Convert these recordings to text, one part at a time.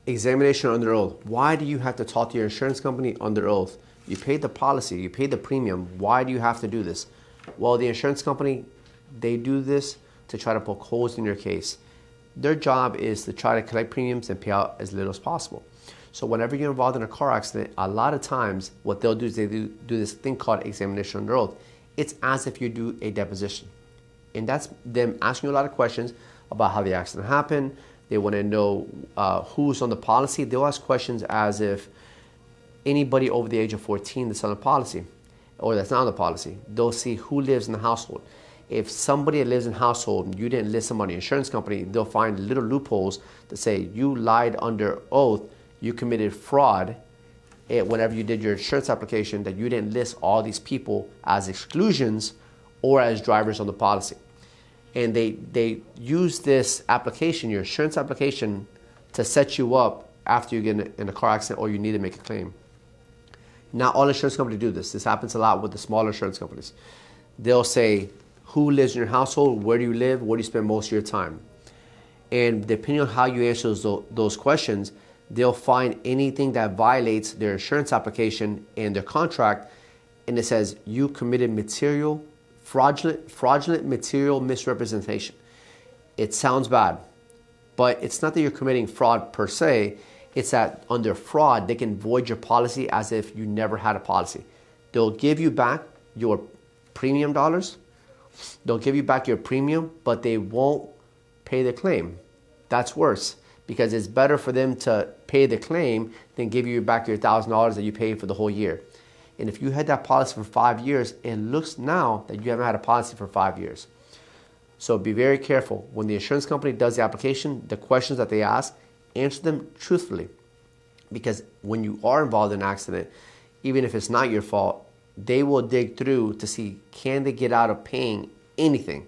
Examination under oath. Why do you have to talk to your insurance company under oath? You paid the policy, you paid the premium. Why do you have to do this? Well, the insurance company, they do this to try to poke holes in your case. Their job is to try to collect premiums and pay out as little as possible. So whenever you're involved in a car accident, a lot of times what they'll do is they do this thing called examination under oath. It's as if you do a deposition. And that's them asking you a lot of questions about how the accident happened. They want to know who's on the policy. They'll ask questions as if anybody over the age of 14 that's on the policy or that's not on the policy. They'll see who lives in the household. If somebody lives in the household and you didn't list them on the insurance company, they'll find little loopholes to say you lied under oath, you committed fraud whenever you did your insurance application, that you didn't list all these people as exclusions or as drivers on the policy. And they use this application, your insurance application, to set you up after you get in a car accident or you need to make a claim. Not all insurance companies do this. This happens a lot with the smaller insurance companies. They'll say, who lives in your household? Where do you live? Where do you spend most of your time? And depending on how you answer those questions, they'll find anything that violates their insurance application and their contract, and it says you committed fraudulent material misrepresentation. It sounds bad, but it's not that you're committing fraud per se. It's that under fraud, they can void your policy as if you never had a policy. They'll give you back your premium dollars. They'll give you back your premium, but they won't pay the claim. That's worse, because it's better for them to pay the claim than give you back your $1,000 that you paid for the whole year. And if you had that policy for 5 years, it looks now that you haven't had a policy for 5 years. So be very careful. When the insurance company does the application, the questions that they ask, answer them truthfully. Because when you are involved in an accident, even if it's not your fault, they will dig through to see, can they get out of paying anything?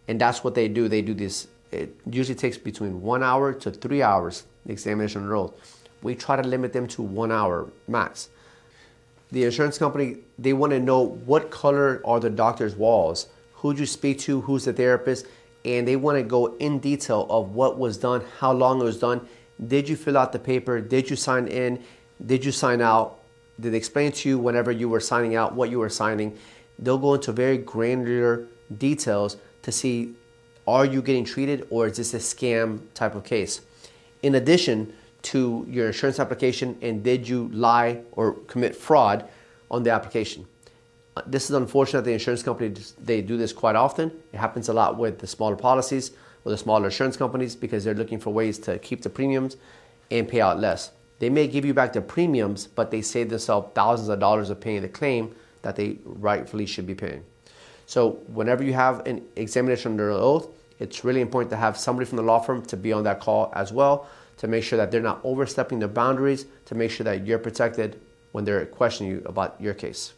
And that's what they do. They do this. It usually takes between 1 hour to 3 hours, the examination under oath. We try to limit them to 1 hour max. The insurance company, they want to know what color are the doctor's walls, who'd you speak to, who's the therapist, and they want to go in detail of what was done, how long it was done. Did you fill out the paper? Did you sign in? Did you sign out? Did they explain to you whenever you were signing out what you were signing? They'll go into very granular details to see, are you getting treated or is this a scam type of case? In addition to your insurance application, and did you lie or commit fraud on the application? This is unfortunate. The insurance company, they do this quite often. It happens a lot with the smaller policies, with the smaller insurance companies, because they're looking for ways to keep the premiums and pay out less. They may give you back the premiums, but they save themselves thousands of dollars of paying the claim that they rightfully should be paying. So whenever you have an examination under oath, it's really important to have somebody from the law firm to be on that call as well, to make sure that they're not overstepping their boundaries, to make sure that you're protected when they're questioning you about your case.